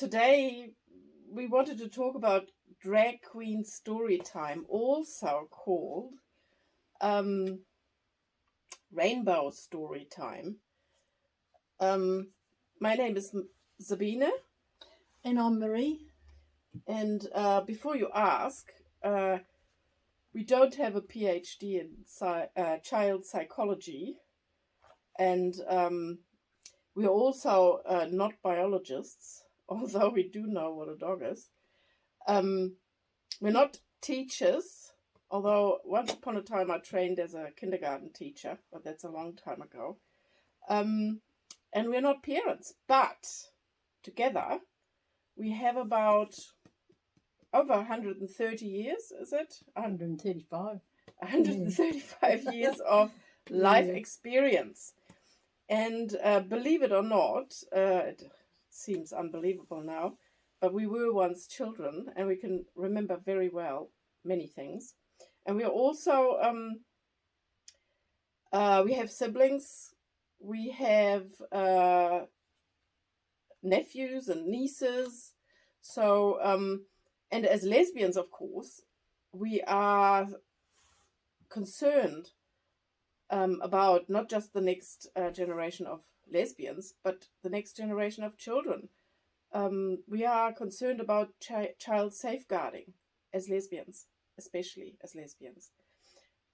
today we wanted to talk about drag queen story time, also called rainbow story time. My name is Sabine. And I'm Maree. And before you ask, we don't have a PhD in child psychology, and we're also not biologists, although we do know what a dog is. We're not teachers, although once upon a time I trained as a kindergarten teacher, but that's a long time ago. And we're not parents, but together we have about over 130 years, is it? 135. 135 years of life experience. And believe it or not, it seems unbelievable now, but we were once children and we can remember very well many things. And we are also, we have siblings, we have nephews and nieces. So, and as lesbians, of course, we are concerned about not just the next generation of lesbians, but the next generation of children. We are concerned about child safeguarding as lesbians, especially as lesbians.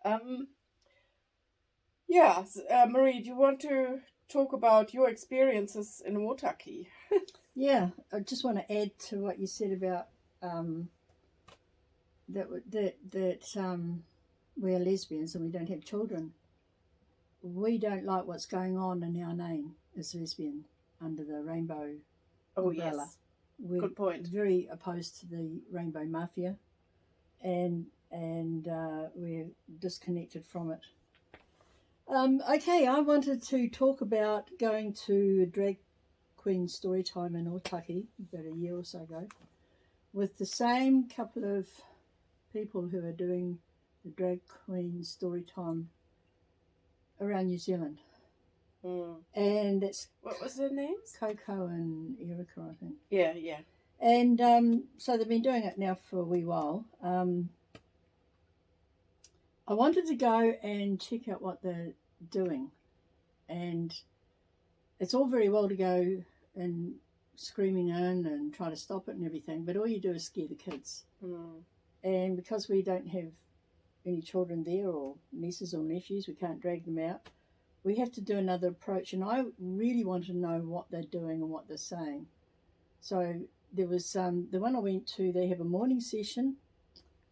Maree, do you want to talk about your experiences in Otaki? Yeah, I just want to add to what you said about that we're lesbians and we don't have children. We don't like what's going on in our name as lesbian under the rainbow umbrella. Yes. We're Good point. very opposed to the rainbow mafia, and we're disconnected from it. Okay, I wanted to talk about going to a drag queen story time in Otaki about a year or so ago with the same couple of people who are doing the drag queen story time around New Zealand. And it's... What was their names? Coco and Erica, I think. Yeah. And so they've been doing it now for a wee while. I wanted to go and check out what they're doing. And it's all very well to go and screaming in and try to stop it and everything, but all you do is scare the kids. And because we don't have any children there or nieces or nephews, we can't drag them out. We have to do another approach, and I really want to know what they're doing and what they're saying. So there was the one I went to, they have a morning session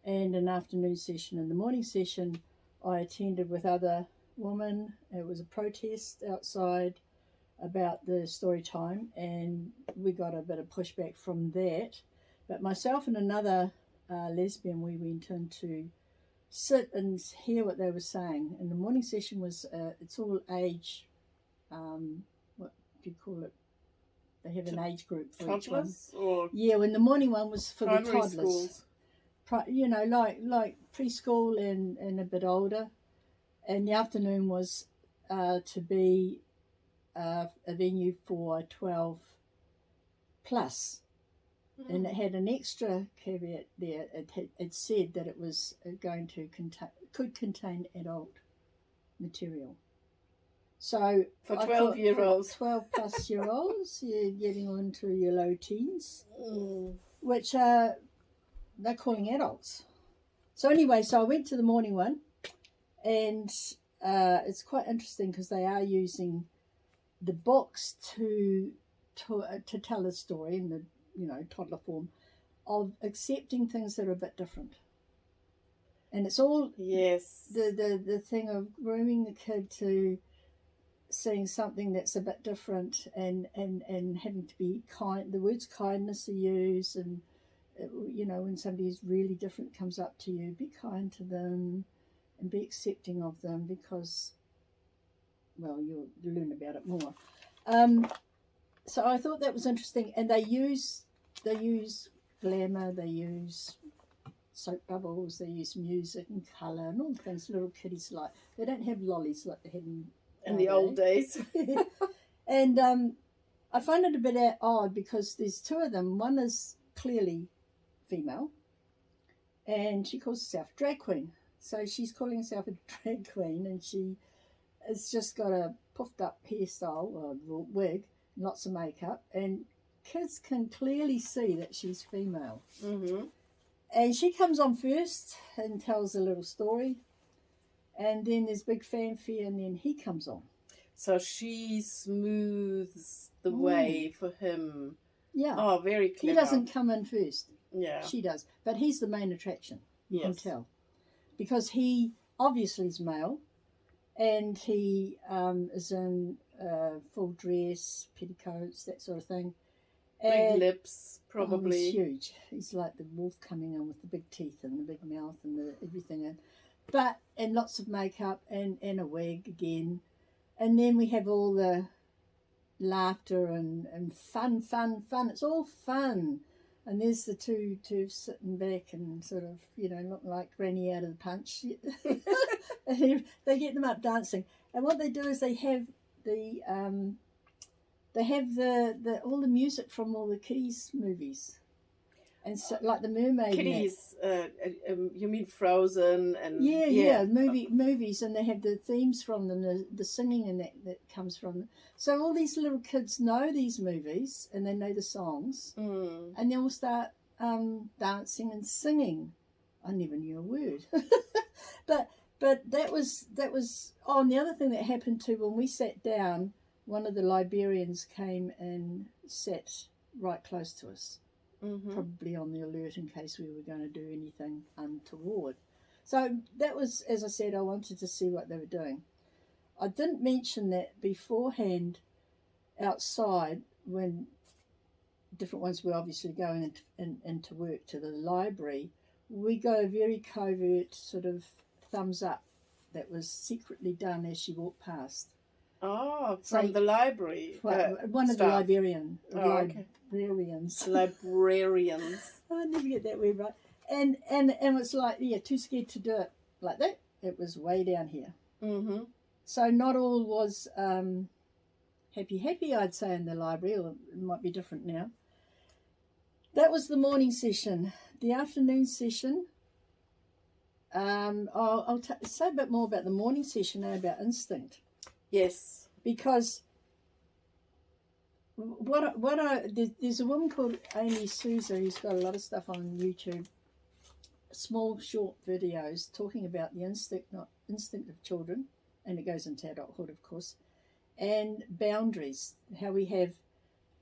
and an afternoon session. In the morning session, I attended with other women. It was a protest outside about the story time, and we got a bit of pushback from that. But myself and another lesbian, we went in to sit and hear what they were saying. And the morning session was, it's all age, what do you call it? They have an age group for each one. Or yeah, when the morning one was for the toddlers. schools. You know, like preschool and a bit older. And the afternoon was to be a venue for 12 plus. And it had an extra caveat there. It said that it was going to contain adult material. So for 12-year-olds, 12 plus year olds, you're getting into your low teens, which they're calling adults. So anyway, so I went to the morning one, and it's quite interesting because they are using the books to tell a story in the toddler form of accepting things that are a bit different. And it's all the thing of grooming the kid to seeing something that's a bit different and having to be kind. The words kindness are used, and when somebody is really different comes up to you, be kind to them and be accepting of them, because you'll learn about it more. So I thought that was interesting, and they use glamour, they use soap bubbles, they use music and colour and all the things little kiddies like. They don't have lollies like they had in the old days. And I find it a bit odd because there's two of them. One is clearly female, and she calls herself drag queen. So she's calling herself a drag queen, and she has just got a puffed up hairstyle or wig, lots of makeup, and kids can clearly see that she's female. Mm-hmm. And she comes on first and tells a little story, and then there's big fanfare, and then he comes on. So she smooths the way for him. Yeah. Oh, very clever. He doesn't come in first. Yeah. She does. But he's the main attraction, you can Yes. tell. Because he obviously is male, and he is in full dress, petticoats, that sort of thing. Big lips, probably. He's huge. He's like the wolf coming in with the big teeth and the big mouth and the everything in. And lots of makeup and a wig again. And then we have all the laughter and fun. It's all fun. And there's the two sitting back and sort of, looking like Granny out of the punch. And they get them up dancing. And what they do is they have the all the music from all the Kiddies movies. And so, like the Mermaid. Kiddies, you mean Frozen and movies, and they have the themes from them, the singing and that comes from them. So all these little kids know these movies and they know the songs, and they all start dancing and singing. I never knew a word, but that was. Oh, and the other thing that happened too, when we sat down, one of the librarians came and sat right close to us. Mm-hmm. Probably on the alert in case we were going to do anything untoward. So that was, as I said, I wanted to see what they were doing. I didn't mention that beforehand outside when different ones were obviously going into work to the library, we got a very covert sort of thumbs up that was secretly done as she walked past. Oh, from the library. One of the librarians. Librarians. I never get that word right. And it's like, too scared to do it like that. It was way down here. Mm-hmm. So not all was happy, I'd say, in the library, or it might be different now. That was the morning session. The afternoon session, I'll say a bit more about the morning session and about instinct. Yes. Because there's a woman called Amy Souza who's got a lot of stuff on YouTube, small short videos talking about the instinct of children, and it goes into adulthood, of course, and boundaries, how we have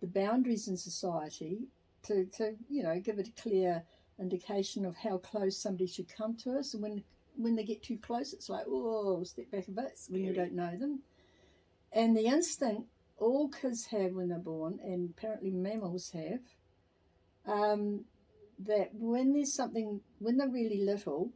the boundaries in society to give it a clear indication of how close somebody should come to us, and when they get too close, it's like, oh, step back a bit when you don't know them. And the instinct all kids have when they're born, and apparently mammals have, that when there's something, when they're really little,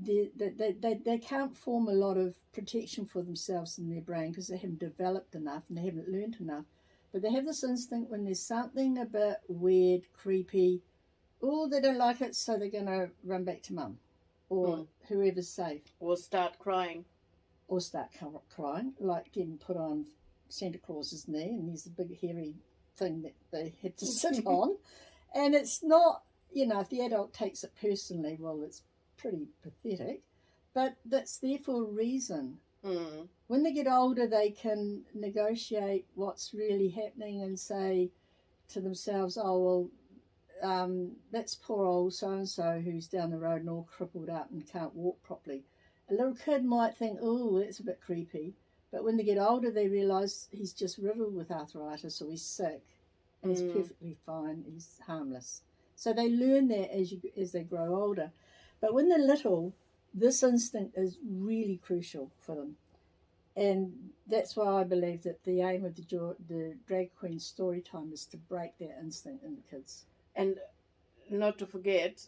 they can't form a lot of protection for themselves in their brain because they haven't developed enough and they haven't learned enough. But they have this instinct when there's something a bit weird, creepy, they don't like it, so they're going to run back to mum or whoever's safe. Or start crying. Like getting put on Santa Claus's knee, and there's a big hairy thing that they had to sit on. And it's not, if the adult takes it personally, well, it's pretty pathetic, but that's there for a reason. When they get older, they can negotiate what's really happening and say to themselves, that's poor old so-and-so who's down the road and all crippled up and can't walk properly. A little kid might think, that's a bit creepy. But when they get older, they realise he's just riddled with arthritis or he's sick and he's perfectly fine, he's harmless. So they learn that as they grow older. But when they're little, this instinct is really crucial for them. And that's why I believe that the aim of the drag queen story time is to break that instinct in the kids. And not to forget,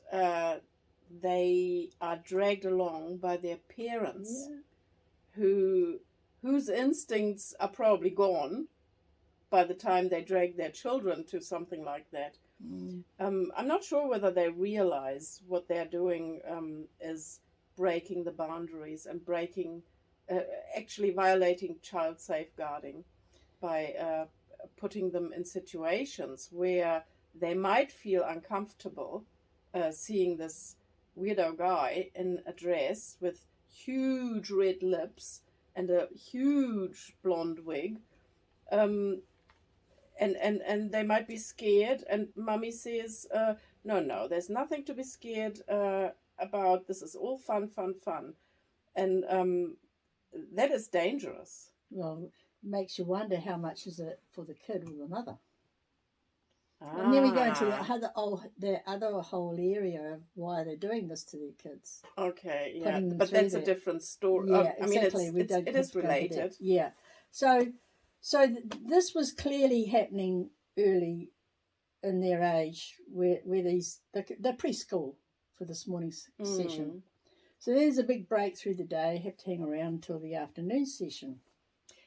they are dragged along by their parents, whose instincts are probably gone by the time they drag their children to something like that. I'm not sure whether they realize what they're doing is breaking the boundaries and actually violating child safeguarding by putting them in situations where they might feel uncomfortable seeing this weirdo guy in a dress with huge red lips and a huge blonde wig. And they might be scared, and Mummy says, no, there's nothing to be scared about. This is all fun. And that is dangerous. Well, it makes you wonder how much is it for the kid or the mother. And then we go into the other whole area of why they're doing this to their kids. Okay, yeah, but that's a different story. Yeah, exactly. It is related. Yeah. So this was clearly happening early in their age, where they're preschool for this morning's session. So there's a big break through the day. Have to hang around until the afternoon session.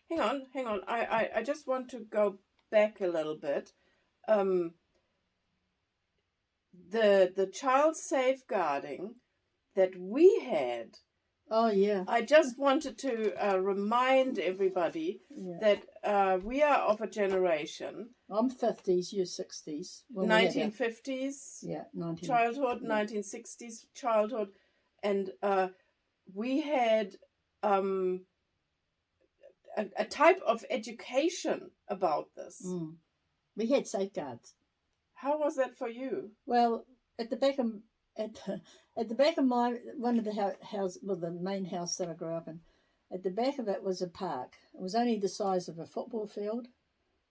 Hang on. I just want to go back a little bit. The child safeguarding that we had. Oh yeah. I just wanted to remind everybody that we are of a generation. I'm 50s, you're 60s. 1950s. Childhood, 1960s childhood, and we had a type of education about this. We had safeguards. How was that for you? Well, at the back of my one of the house, well, the main house that I grew up in, at the back of it was a park. It was only the size of a football field,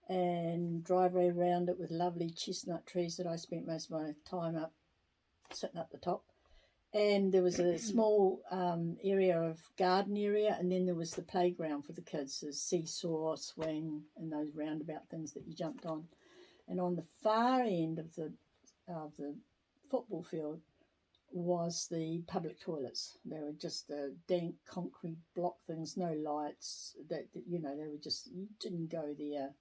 and driveway around it with lovely chestnut trees that I spent most of my time up, sitting up the top. And there was a small area of garden area, and then there was the playground for the kids, the seesaw, swing, and those roundabout things that you jumped on. And on the far end of the football field was the public toilets. They were just dank concrete block things, no lights. That they were just, you didn't go there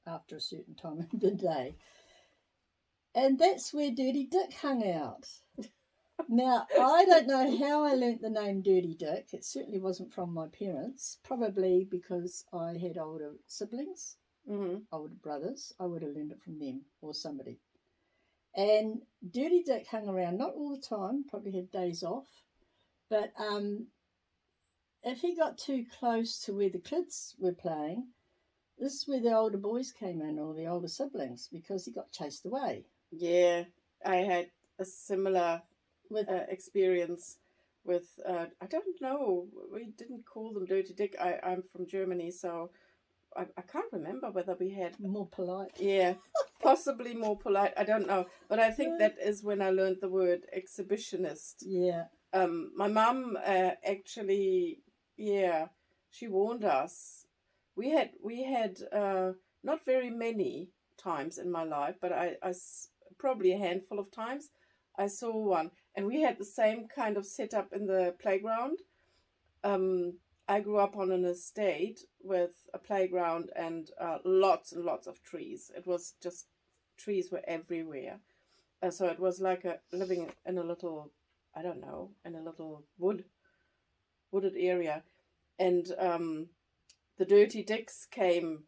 after a certain time of the day. And that's where Dirty Dick hung out. Now, I don't know how I learnt the name Dirty Dick. It certainly wasn't from my parents, probably because I had older siblings, older brothers. I would have learned it from them or somebody. And Dirty Dick hung around, not all the time, probably had days off, but if he got too close to where the kids were playing, this is where the older boys came in, or the older siblings, because he got chased away. Yeah, I had a similar experience with, I don't know, we didn't call them Dirty Dick. I'm from Germany, so I can't remember whether we had... More polite. Yeah, possibly more polite, I don't know. But I think that is when I learned the word exhibitionist. Yeah. My mum actually, she warned us. We had not very many times in my life, but I probably a handful of times, I saw one. And we had the same kind of setup in the playground. I grew up on an estate with a playground and lots and lots of trees. It was just, trees were everywhere. So it was like living in a little, I don't know, in a little wooded area. And the Dirty Dicks came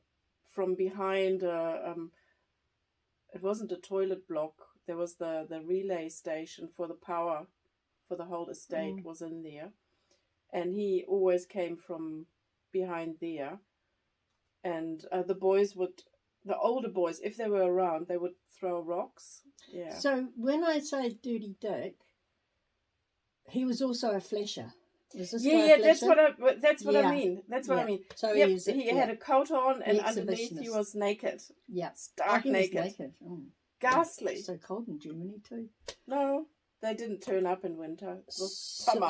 from behind, it wasn't a toilet block. There was the relay station for the power for the whole estate was in there. And he always came from behind there. And the older boys, if they were around, they would throw rocks. Yeah. So when I say Dirty Dick, he was also a flasher. Was this that's what I mean. That's what I mean. So he had a coat on, and underneath he was naked. Yeah. Stark naked. Was naked. Oh. Ghastly. It's so cold in Germany too. No, they didn't turn up in winter. It was summer.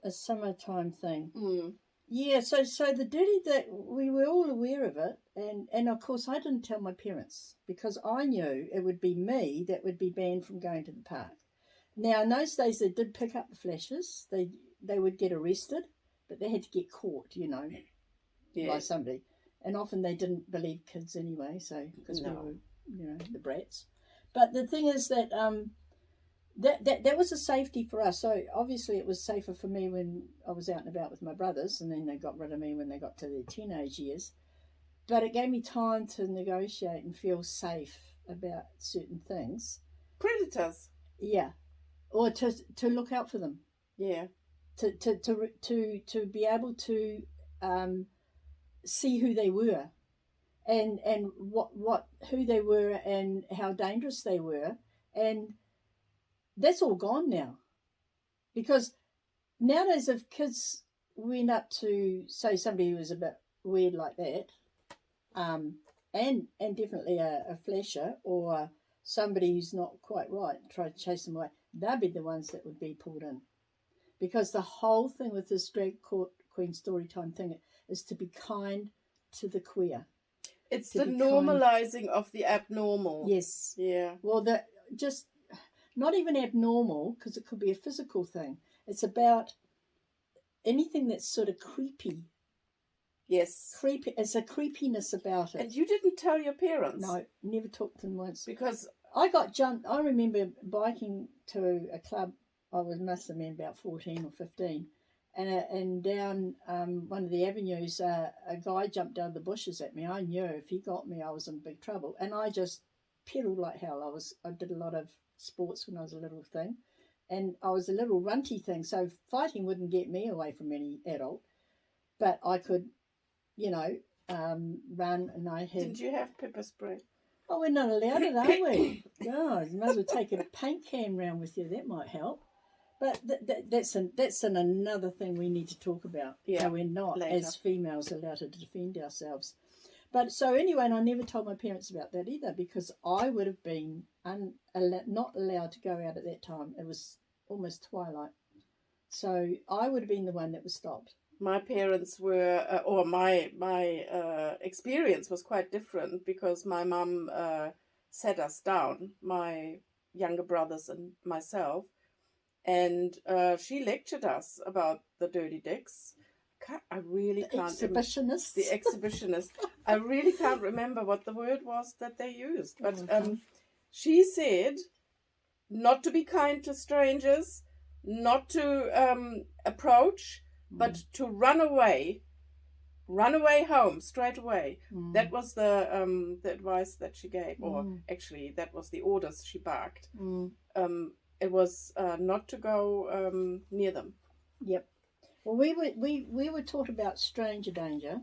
A summertime thing. Mm. Yeah, so the Dirty Dick, we were all aware of it, and of course I didn't tell my parents because I knew it would be me that would be banned from going to the park. Now in those days they did pick up the flashers. They would get arrested, but they had to get caught, by somebody. And often they didn't believe kids anyway, so because we were, the brats. But the thing is that that was a safety for us. So obviously it was safer for me when I was out and about with my brothers, and then they got rid of me when they got to their teenage years. but it gave me time to negotiate and feel safe about certain things. Predators. Yeah, or to look out for them. Yeah. To be able to see who they were, and what who they were and how dangerous they were, and that's all gone now, because nowadays if kids went up to say somebody who was a bit weird like that, and definitely a flasher or somebody who's not quite right, try to chase them away, they'd be the ones that would be pulled in. Because the whole thing with this drag queen storytime thing is to be kind to the queer. It's the normalizing of the abnormal. Yes. Yeah. Well, just not even abnormal, because it could be a physical thing. It's about anything that's sort of creepy. Yes. Creepy. It's a creepiness about it. And you didn't tell your parents? No, never talked to them once. Because I got jumped. I remember biking to a club. I must have been about 14 or 15, and down one of the avenues, a guy jumped out of the bushes at me. I knew if he got me, I was in big trouble, and I just pedalled like hell. I did a lot of sports when I was a little thing, and I was a little runty thing, so fighting wouldn't get me away from any adult, but I could, run, and I had. Did you have pepper spray? Oh, we're not allowed it, are we? God, you might as well take a paint can round with you. That might help. But that's another thing we need to talk about. Yeah, how we're not, later, as females, allowed to defend ourselves. But so anyway, and I never told my parents about that either, because I would have been not allowed to go out at that time. It was almost twilight. So I would have been the one that was stopped. My parents were, or my experience was quite different, because my mum sat us down, my younger brothers and myself, and she lectured us about the dirty dicks. I really can't. Exhibitionists. The exhibitionists. I really can't remember what the word was that they used, but she said not to be kind to strangers, not to approach, but to run away home straight away. That was the advice that she gave, or actually that was the orders she barked. It was not to go near them. Yep. Well, we were taught about stranger danger.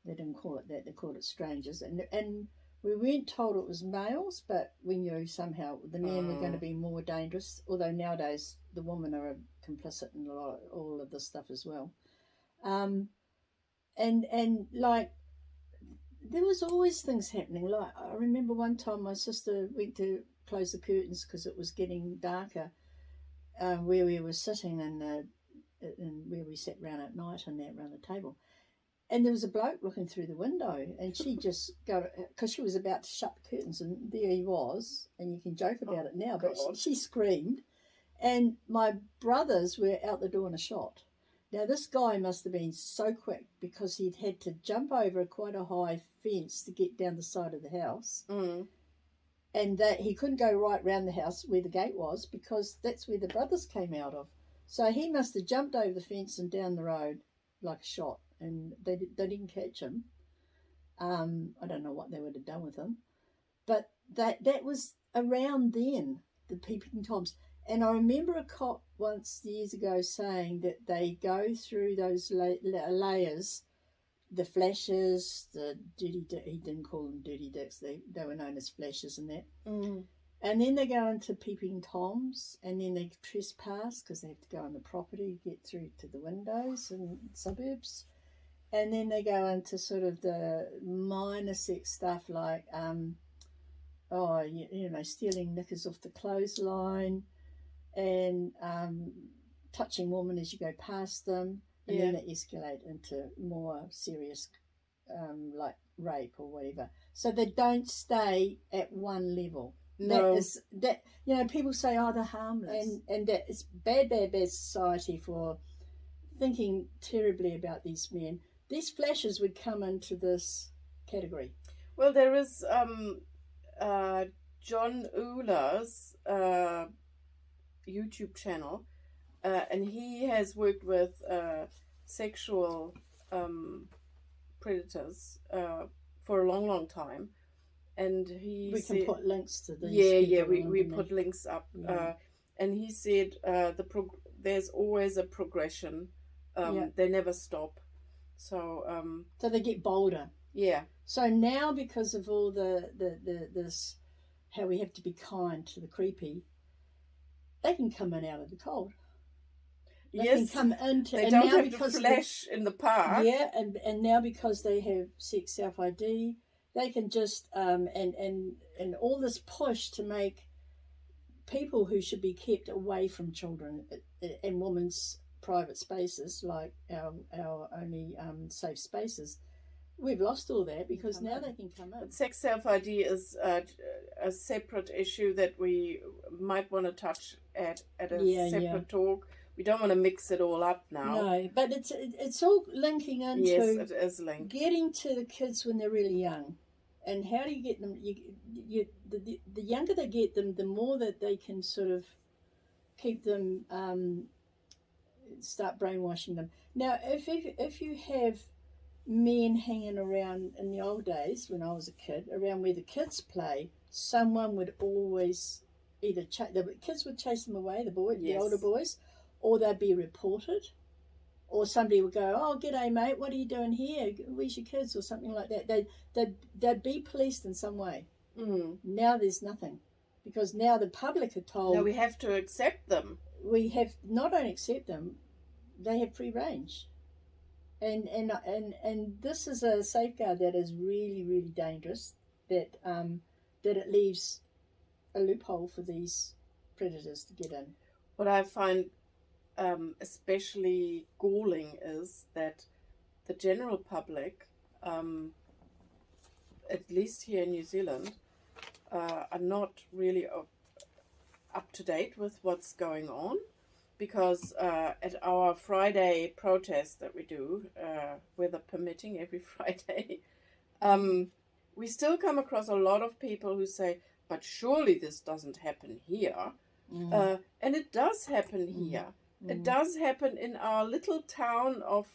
They didn't call it that; they called it strangers, and we weren't told it was males, but we knew somehow the men were going to be more dangerous. Although nowadays the women are complicit in all of this stuff as well. And like there was always things happening. Like I remember one time my sister went to close the curtains because it was getting darker, where we were sitting and where we sat round at night and that round the table, and there was a bloke looking through the window, and she just got, because she was about to shut the curtains, and there he was, and you can joke about it now, but she screamed, and my brothers were out the door in a shot. Now this guy must have been so quick, because he'd had to jump over quite a high fence to get down the side of the house, and that he couldn't go right round the house where the gate was, because that's where the brothers came out of. So he must have jumped over the fence and down the road like a shot, and they didn't catch him. I don't know what they would have done with him, but that was around then, the peeping toms. And I remember a cop once years ago saying that they go through those layers, the flashes, the dirty, he didn't call them dirty dicks, they were known as flashes and that. And then they go into peeping toms, and then they trespass because they have to go on the property, get through to the windows in suburbs. And then they go into sort of the minor sex stuff like, stealing knickers off the clothesline and touching women as you go past them. And then they escalate into more serious, like rape or whatever. So they don't stay at one level. No. People say, oh, they're harmless. And that it's bad society for thinking terribly about these men. These flashes would come into this category. Well, there is John Uhler's YouTube channel, and he has worked with sexual predators for a long, long time, and we can said, put links to these. we put links up, and he said there's always a progression. They never stop, so they get bolder. Yeah. So now, because of all the this, how we have to be kind to the creepy, they can come in out of the cold. They can come into. They don't have to flash in the park. Yeah, and now because they have sex self-ID, they can just and all this push to make people who should be kept away from children and women's private spaces, like our only safe spaces. We've lost all that because now they can come in. But sex self-ID is a separate issue that we might want to touch at a separate talk. We don't want to mix it all up now. No, but it's all linking into it is linked. Getting to the kids when they're really young, and how do you get them? The younger they get them, the more that they can sort of keep them, start brainwashing them. Now, if you have men hanging around in the old days when I was a kid, around where the kids play, someone would always either the kids would chase them away, the older boys, or they'd be reported, or somebody would go, "Oh, g'day, mate, what are you doing here? Where's your kids?" or something like that. They'd be policed in some way. Now there's nothing, because now the public are told. Now we have to accept them. We have not only accept them, they have free range. And this is a safeguard that is really, really dangerous, that it leaves a loophole for these predators to get in. What I find especially galling is that the general public, at least here in New Zealand, are not really up to date with what's going on. Because at our Friday protest that we do, weather permitting, every Friday, we still come across a lot of people who say, "But surely this doesn't happen here." And it does happen here. It does happen in our little town of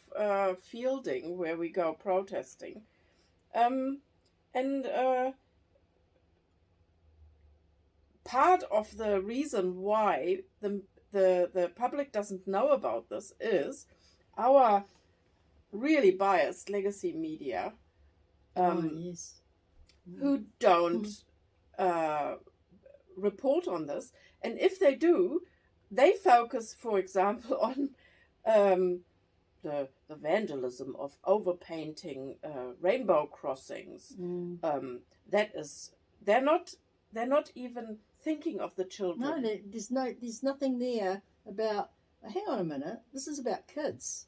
Fielding, where we go protesting. Part of the reason why the public doesn't know about this is our really biased legacy media, who don't report on this. And if they do, they focus, for example, on the vandalism of overpainting rainbow crossings. They're not even thinking of the children. No, there's nothing there about. Hang on a minute, this is about kids.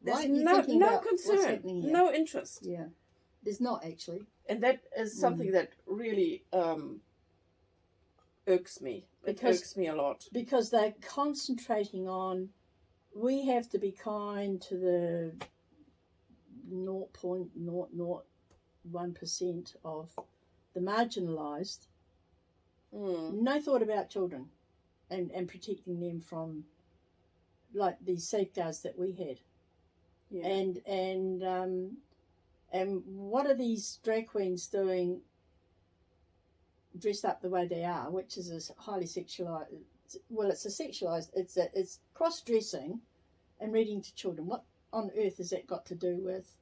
There's no concern, no interest. Yeah, there's not actually, and that is something that really irks me. It irks me a lot because they're concentrating on. We have to be kind to the 0.001% of the marginalised. No thought about children and protecting them from like these safeguards that we had. And what are these drag queens doing dressed up the way they are, which is a highly sexualized, it's cross-dressing and reading to children. What on earth has that got to do with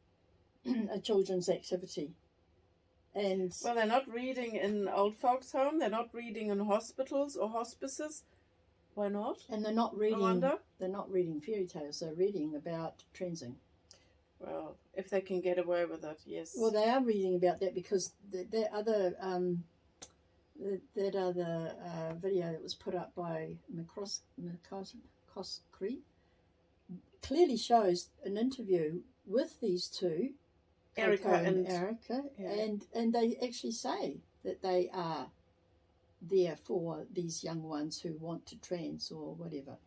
a children's activity? And well, they're not reading in old folks' home. They're not reading in hospitals or hospices. Why not? And they're not reading. They're not reading fairy tales. They're reading about transing. Well, if they can get away with it, yes. Well, they are reading about that because that other video that was put up by McCoskrie clearly shows an interview with these two. Erica, and they actually say that they are there for these young ones who want to trans or whatever.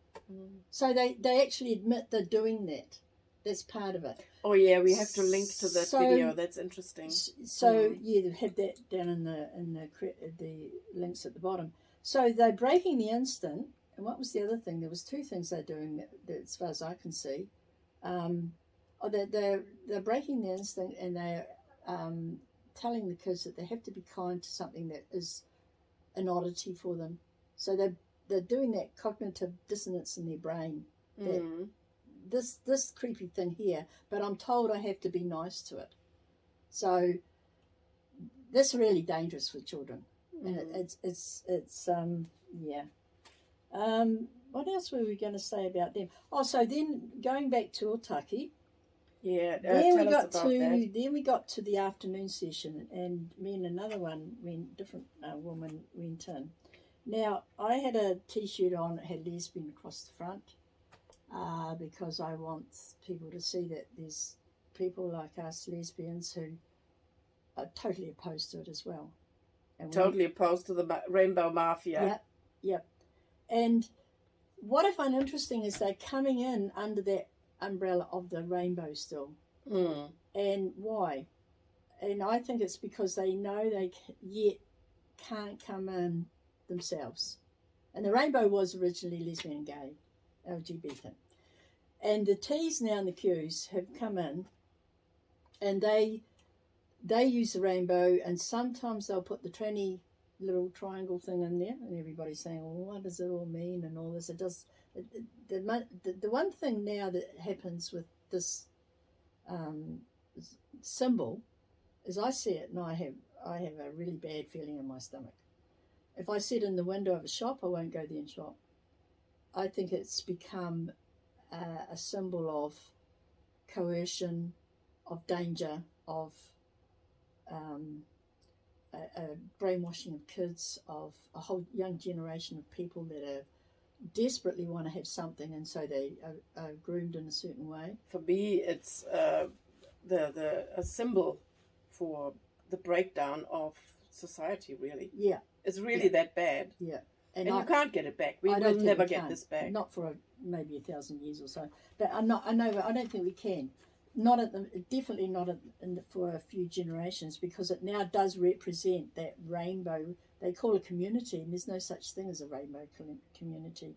So they actually admit they're doing that. That's part of it. Oh yeah, we have to link to that video. That's interesting. So yeah, have that down in the links at the bottom. So they're breaking the instant. And what was the other thing? There was two things they're doing that as far as I can see. they're breaking the instinct, and they're telling the kids that they have to be kind to something that is an oddity for them. So they're doing that cognitive dissonance in their brain. That this creepy thing here, but I'm told I have to be nice to it. So that's really dangerous for children. And it's yeah. What else were we going to say about them? Oh, so then going back to Otaki. Yeah. Then we tell us about that. Then we got to the afternoon session, and me and another different woman went in. Now I had a T-shirt on that had lesbian across the front, because I want people to see that there's people like us lesbians who are totally opposed to it as well. And totally opposed to the Rainbow Mafia. Yep. And what I find interesting is they're coming in under that umbrella of the rainbow still. And why? And I think it's because they know they yet can't come in themselves. And the rainbow was originally lesbian and gay, LGBT. And the T's now and the Q's have come in, and they use the rainbow, and sometimes they'll put the tranny little triangle thing in there, and everybody's saying, well, what does it all mean and all this. It does. The one thing now that happens with this symbol is I see it and I have a really bad feeling in my stomach. If I sit in the window of a shop, I won't go there and shop. I think it's become a symbol of coercion, of danger, of a brainwashing of kids, of a whole young generation of people that desperately want to have something, and so they are groomed in a certain way. For me, it's a symbol for the breakdown of society, really. Yeah. It's really that bad. Yeah. And you can't get it back. We will never get this back. Not for maybe 1,000 years or so. But I don't think we can. Definitely not for a few generations, because it now does represent that rainbow. They call it community, and there's no such thing as a rainbow community.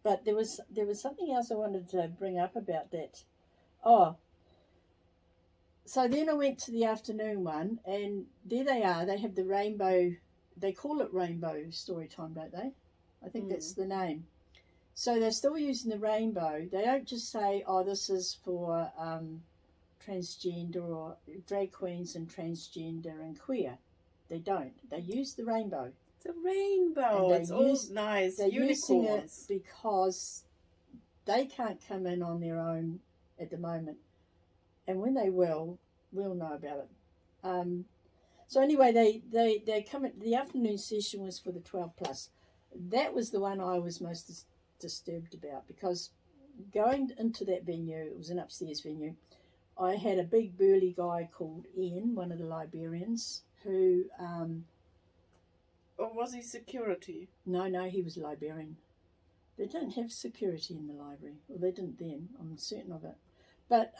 But there was something else I wanted to bring up about that. Oh, so then I went to the afternoon one, and there they are. They have the rainbow. They call it rainbow story time, don't they? I think that's the name. So they're still using the rainbow. They don't just say, oh, this is for transgender or drag queens and transgender and queer. They don't. They use the rainbow. It's a rainbow. It's all nice. They're using it because they can't come in on their own at the moment. And when they will, we'll know about it. So anyway, they come at the afternoon session was for the 12 plus. That was the one I was most disturbed about, because going into that venue, it was an upstairs venue, I had a big burly guy called Ian, one of the librarians, who... or was he security? No, he was a librarian. They don't have security in the library. Well, they didn't then, I'm certain of it. But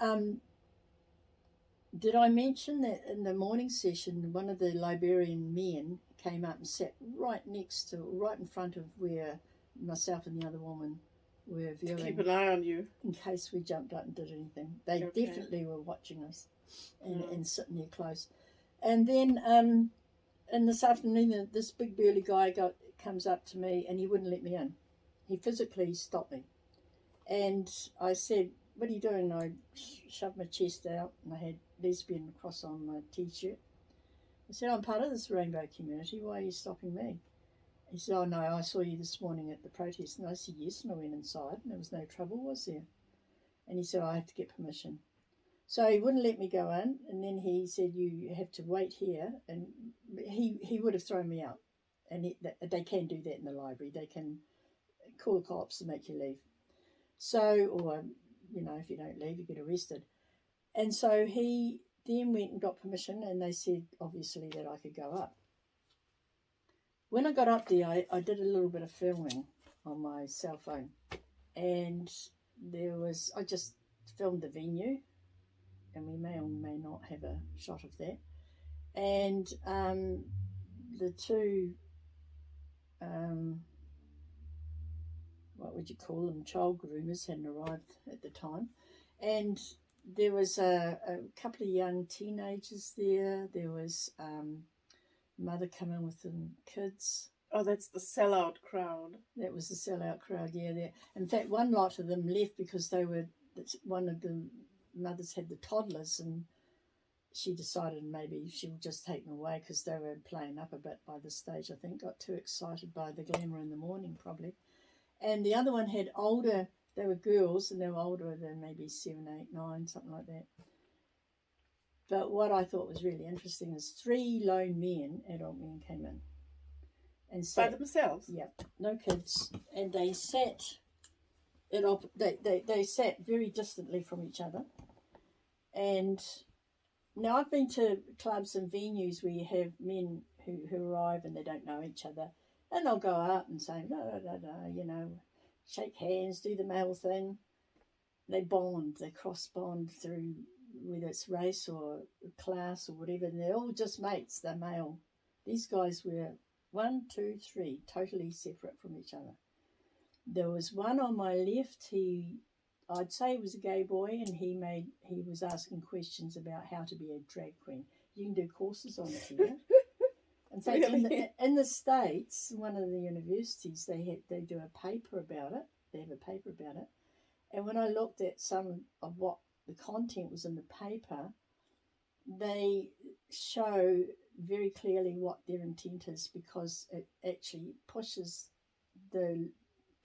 did I mention that in the morning session, one of the librarian men came up and sat right in front of where myself and the other woman were viewing. To keep an eye on you. In case we jumped up and did anything. They definitely were watching us and sitting there close. And then in this afternoon, this big burly guy comes up to me, and he wouldn't let me in. He physically stopped me. And I said, what are you doing? I shoved my chest out, and I had lesbian cross on my T-shirt. I said, I'm part of this rainbow community. Why are you stopping me? He said, oh no, I saw you this morning at the protest. And I said, yes, and I went inside, and there was no trouble, was there? And he said, I have to get permission. So he wouldn't let me go in, and then he said, you have to wait here, and he would have thrown me out. And they can do that in the library. They can call the cops to make you leave. So, or, if you don't leave, you get arrested. And so he then went and got permission, and they said, obviously, that I could go up. When I got up there, I did a little bit of filming on my cell phone, and I just filmed the venue, and we may or may not have a shot of that. And the two, what would you call them, child groomers hadn't arrived at the time, and there was a couple of young teenagers there. There was mother coming with them kids. Oh, that's the sellout crowd. That was the sellout crowd, yeah. There. In fact, one lot of them left because one of the mothers had the toddlers, and she decided maybe she would just take them away because they were playing up a bit by this stage, I think. Got too excited by the glamour in the morning, probably. And the other one had older, they were girls, and they were older than maybe 7, 8, 9, something like that. But what I thought was really interesting is 3 lone men, adult men, came in. And sat, by themselves? Yeah, no kids. And they sat, they sat very distantly from each other. And now I've been to clubs and venues where you have men who arrive and they don't know each other. And they'll go up and say, no, shake hands, do the male thing. They bond, they cross-bond through, whether it's race or class or whatever, and they're all just mates, they're male. These guys were 1, 2, 3, totally separate from each other. There was one on my left, I'd say he was a gay boy, and he was asking questions about how to be a drag queen. You can do courses on it here. In fact, Really? in the States, one of the universities, they do a paper about it. They have a paper about it. And when I looked at some of what the content was in the paper, they show very clearly what their intent is, because it actually pushes the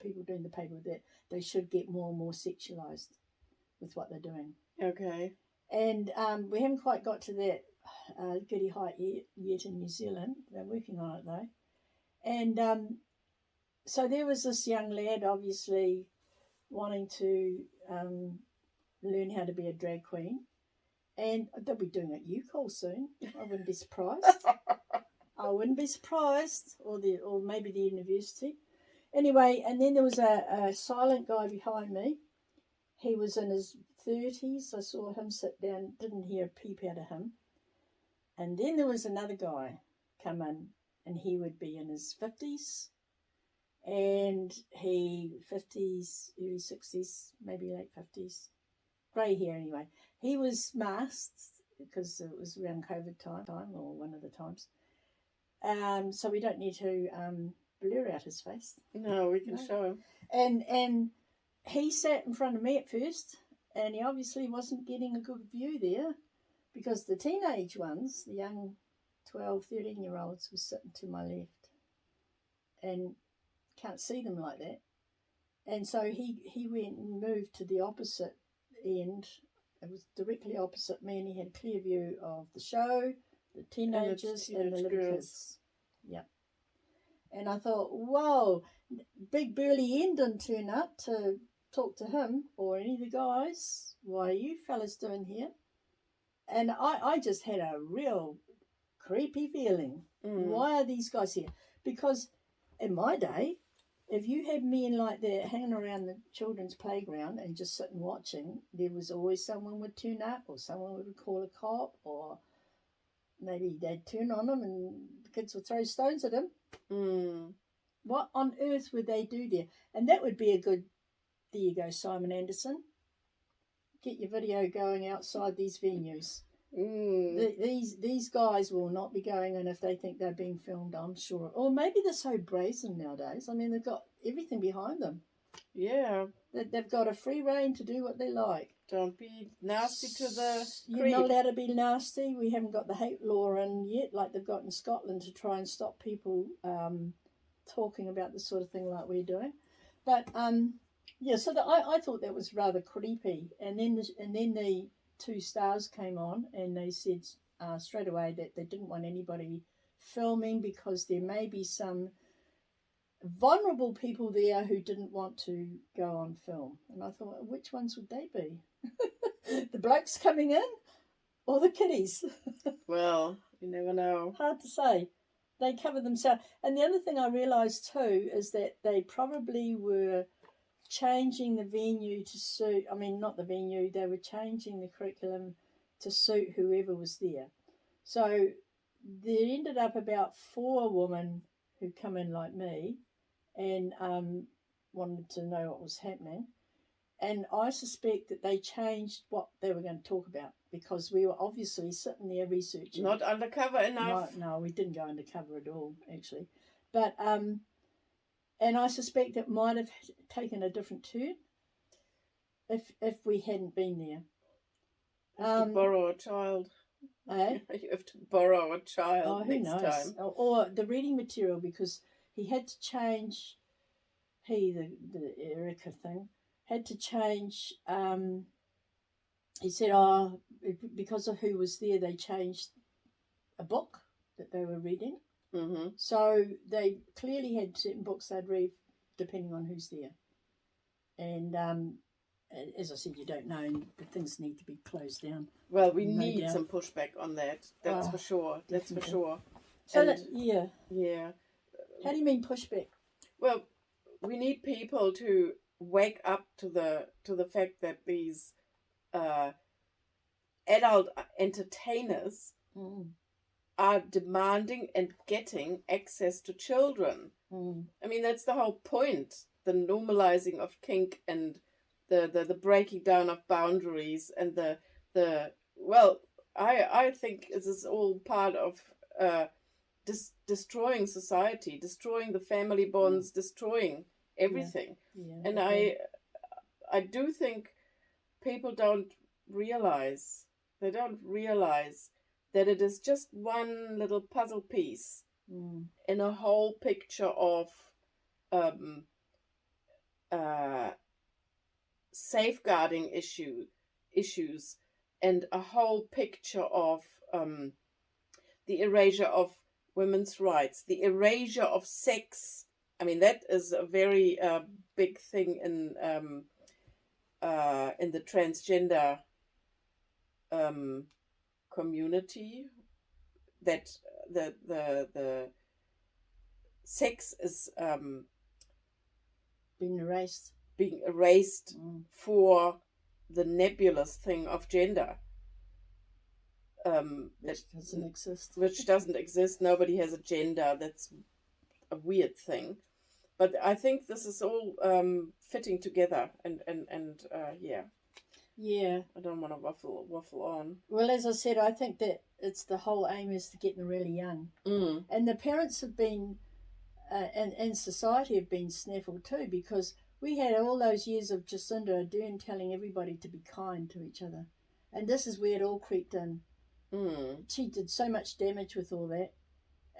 people doing the paper that they should get more and more sexualized with what they're doing. Okay. And we haven't quite got to that giddy height yet in New Zealand. They're working on it though. And so there was this young lad obviously wanting to learn how to be a drag queen. And they'll be doing it at UCall soon. I wouldn't be surprised. I wouldn't be surprised. Or maybe the university. Anyway, and then there was a silent guy behind me. He was in his 30s. I saw him sit down, didn't hear a peep out of him. And then there was another guy come in, and he would be in his 50s. And 50s, early 60s, maybe late 50s. Grey hair anyway. He was masked because it was around COVID time, or one of the times. So we don't need to blur out his face. No, we can show him. And he sat in front of me at first, and he obviously wasn't getting a good view there, because the teenage ones, the young 12, 13-year-olds, were sitting to my left and can't see them like that. And so he went and moved to the opposite end. It was directly opposite me, and he had a clear view of the show, the teenagers, and the little kids. Yeah. And I thought, whoa, big burly end didn't turn up to talk to him or any of the guys. Why are you fellas doing here? And I just had a real creepy feeling. Why are these guys here? Because in my day, if you had men like that hanging around the children's playground and just sitting watching, there was always someone would turn up, or someone would call a cop, or maybe they'd turn on them and the kids would throw stones at them. What on earth would they do there? And that would be a good, there you go, Simon Anderson. Get your video going outside these venues. These guys will not be going in if they think they're being filmed, I'm sure. Or maybe they're so brazen nowadays. I mean, they've got everything behind them. Yeah. They've got a free rein to do what they like. Don't be nasty to the You're not allowed to be nasty. We haven't got the hate law in yet, like they've got in Scotland, to try and stop people talking about this sort of thing like we're doing. But yeah, so I thought that was rather creepy. And then the 2 stars came on, and they said straight away that they didn't want anybody filming because there may be some vulnerable people there who didn't want to go on film. And I thought, which ones would they be? The blokes coming in or the kiddies? Well, you never know. Hard to say. They cover themselves. And the other thing I realised too is that they probably were changing the venue to suit, I mean, not the venue, they were changing the curriculum to suit whoever was there. So there ended up about 4 women who come in like me and wanted to know what was happening. And I suspect that they changed what they were going to talk about because we were obviously sitting there researching. Not undercover enough. No, we didn't go undercover at all, actually. But and I suspect it might have taken a different turn if we hadn't been there. You have to borrow a child. Eh? You have to borrow a child who next knows? time. Or the reading material, because he had to change. The Erica thing had to change. He said, because of who was there, they changed a book that they were reading. Mm-hmm. So they clearly had certain books they'd read depending on who's there. And as I said, you don't know, and the things need to be closed down. Well, we need some pushback on that. That's for sure. Definitely. That's for sure. So yeah. How do you mean pushback? Well, we need people to wake up to the fact that these adult entertainers are demanding and getting access to children. I mean, that's the whole point. The normalizing of kink and the breaking down of boundaries and I think this is all part of destroying society, destroying the family bonds, destroying everything. Yeah, and I do think people don't realize that it is just one little puzzle piece in a whole picture of safeguarding issues and a whole picture of the erasure of women's rights, the erasure of sex. I mean, that is a very big thing in the transgender community. That the sex is being erased for the nebulous thing of gender. Which doesn't exist. Nobody has a gender. That's a weird thing. But I think this is all fitting together, and yeah. Yeah. I don't want to waffle on. Well, as I said, I think that it's the whole aim is to get them really young. And the parents have been, and society have been snaffled too, because we had all those years of Jacinda Ardern telling everybody to be kind to each other. And this is where it all crept in. She did so much damage with all that.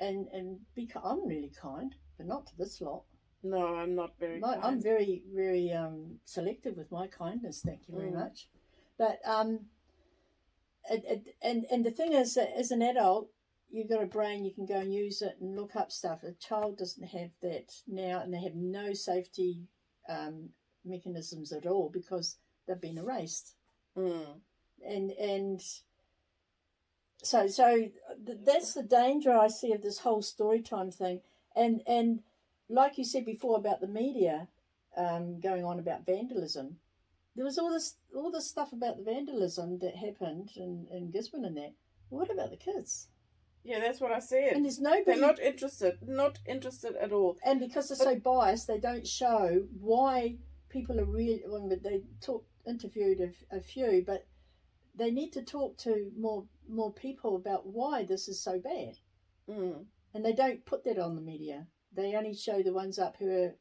And I'm really kind, but not to this lot. No, I'm not very kind. I'm very, very selective with my kindness, thank you very much. But and the thing is that as an adult, you've got a brain, you can go and use it and look up stuff. A child doesn't have that now, and they have no safety mechanisms at all because they've been erased. And so that's the danger I see of this whole story time thing. And like you said before about the media going on about vandalism, there was all this stuff about the vandalism that happened in Gisborne and that. What about the kids? Yeah, that's what I said. And there's nobody. They're not interested at all. And because they're so biased, they don't show why people are really. Well, they interviewed a few, but they need to talk to more people about why this is so bad. And they don't put that on the media. They only show the ones up who are.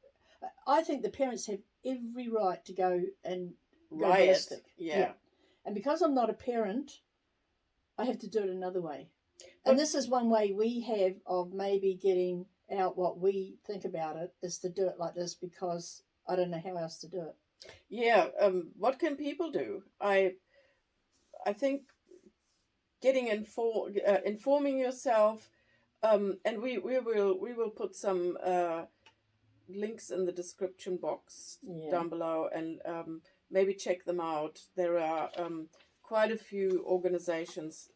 I think the parents have every right to go and go ballistic. Yeah. And because I'm not a parent, I have to do it another way. And this is one way we have of maybe getting out what we think about it, is to do it like this, because I don't know how else to do it. Yeah. What can people do? I think getting informing yourself, and we will put some links in the description box down below, and maybe check them out. There are quite a few organizations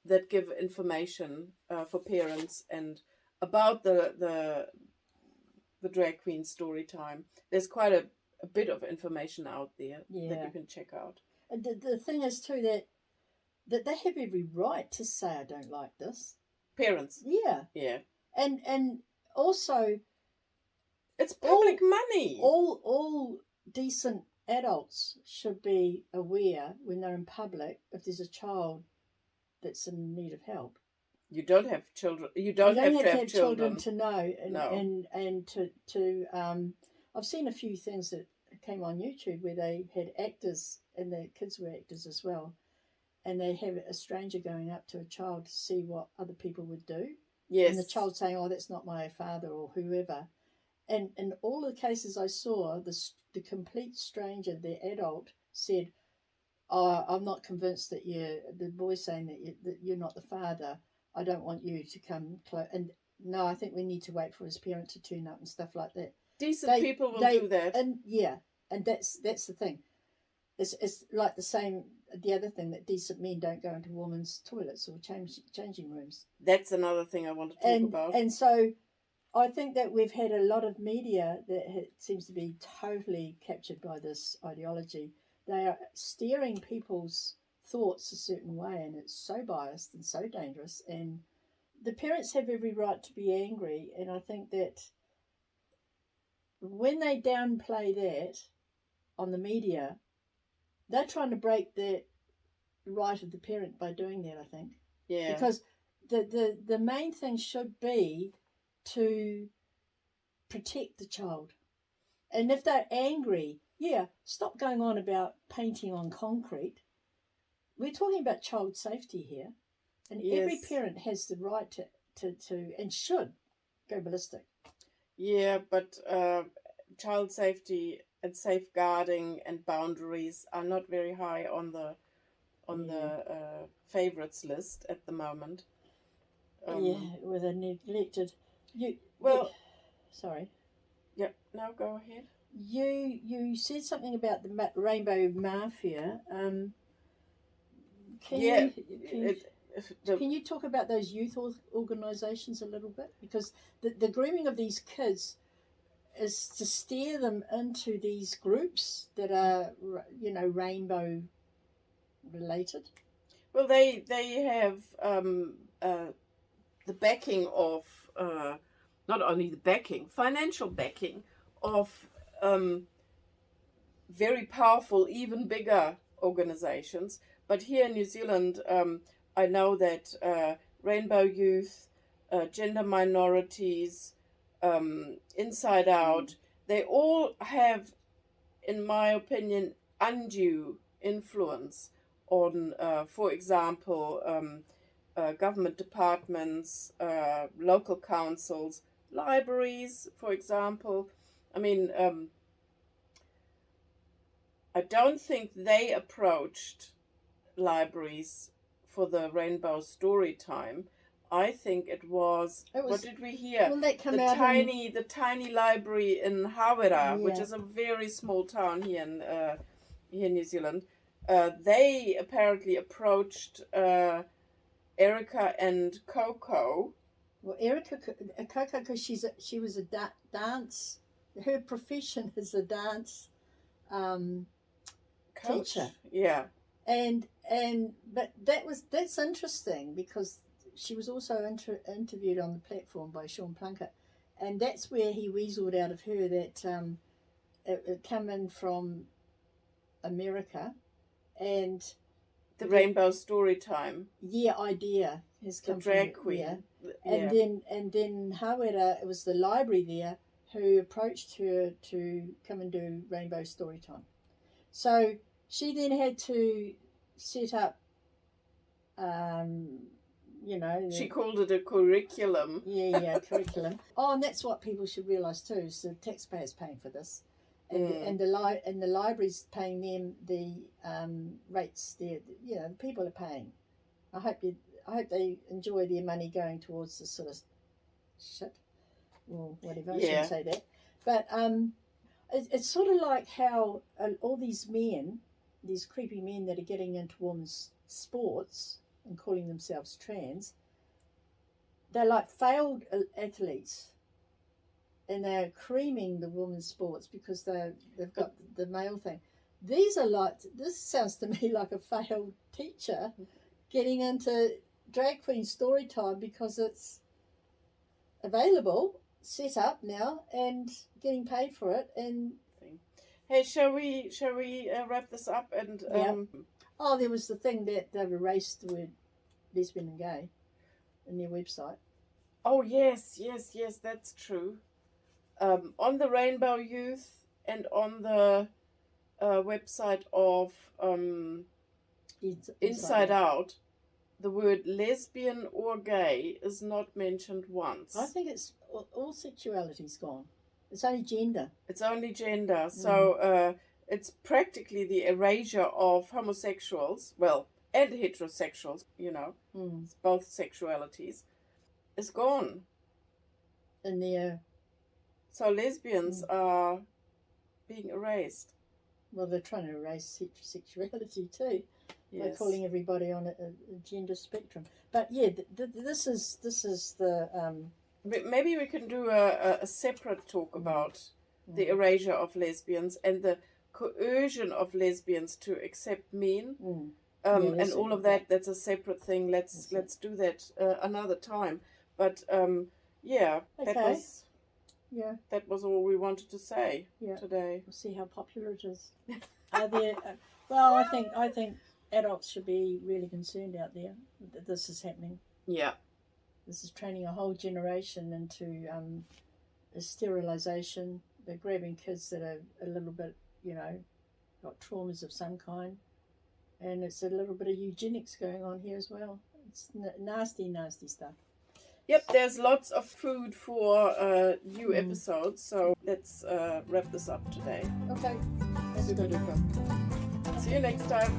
that give information for parents and about the drag queen story time. There's quite a bit of information out there that you can check out. And the thing is too that they have every right to say, I don't like this. Parents. Yeah. Yeah. And also It's public money. All decent adults should be aware when they're in public if there's a child that's in need of help. You don't have children. You don't have to have children to know. And, no. and I've seen a few things that came on YouTube where they had actors and their kids were actors as well. And they have a stranger going up to a child to see what other people would do. Yes. And the child saying, "Oh, that's not my father," or whoever. And in all the cases I saw, the complete stranger, the adult, said, "Oh, I'm not convinced that the boy saying that you're not the father. I don't want you to come close." And no, I think we need to wait for his parent to turn up and stuff like that. Decent people will do that. And and that's the thing. It's like the same. The other thing, that decent men don't go into women's toilets or changing rooms. That's another thing I want to talk about. And so I think that we've had a lot of media that seems to be totally captured by this ideology. They are steering people's thoughts a certain way, and it's so biased and so dangerous. And the parents have every right to be angry, and I think that when they downplay that on the media, they're trying to break the right of the parent by doing that, I think. Yeah. Because the main thing should be to protect the child. And if they're angry, stop going on about painting on concrete. We're talking about child safety here. And every parent has the right to and should go ballistic. Yeah, but child safety and safeguarding and boundaries are not very high on the favorites list at the moment. With a neglected. Sorry. Yep. No, go ahead. You said something about the Rainbow Mafia. Can you talk about those youth organisations a little bit? Because the grooming of these kids is to steer them into these groups that are, rainbow related. Well, they have the backing of not only the backing, financial backing of very powerful, even bigger organizations. But here in New Zealand, I know that Rainbow Youth, gender minorities, Inside Out, they all have, in my opinion, undue influence on, for example, government departments, local councils, libraries, for example. I mean, I don't think they approached libraries for the Rainbow Story Time. I think it was what did we hear? The tiny library in Hawera, which is a very small town here in New Zealand. They apparently approached Erica and Coco. Well, Coco, because she was a dance. Her profession is a dance teacher. Yeah. But that's interesting because she was also interviewed on the platform by Sean Plunkett, and that's where he weaseled out of her that it came in from America, and the Rainbow Story Time idea has come the drag queen, and then Hawera, it was the library there who approached her to come and do Rainbow Story Time. So she then had to set up, she called it a curriculum. Curriculum. Oh, and that's what people should realise too, is the taxpayers paying for this. And the library's paying them the rates. The people are paying. I hope they enjoy their money going towards this sort of shit, or whatever. I shouldn't say that. But it's sort of like how all these men, these creepy men that are getting into women's sports and calling themselves trans, they're like failed athletes. And they're creaming the women's sports because they've got the male thing. This sounds to me like a failed teacher getting into drag queen story time because it's available set up now and getting paid for it. And hey, shall we wrap this up? And oh, there was the thing that they've erased the word lesbian and gay in their website. Oh yes, that's true. On the Rainbow Youth and on the website of Inside Out, the word lesbian or gay is not mentioned once. I think it's all sexuality's gone. It's only gender. It's only gender. So it's practically the erasure of homosexuals, well, and heterosexuals, it's both sexualities, is gone. And so lesbians are being erased. Well, they're trying to erase sexuality too. Yes. By calling everybody on a gender spectrum. But yeah, this is the. Maybe we can do a separate talk about the erasure of lesbians and the coercion of lesbians to accept men, and all of that. That's a separate thing. Let's do that another time. But that was all we wanted to say today. We'll see how popular it is. Well, I think adults should be really concerned out there that this is happening. Yeah. This is training a whole generation into sterilisation. They're grabbing kids that are a little bit, got traumas of some kind. And it's a little bit of eugenics going on here as well. It's nasty, nasty stuff. Yep, there's lots of food for new episodes, so let's wrap this up today. Okay. Super duper. See you next time.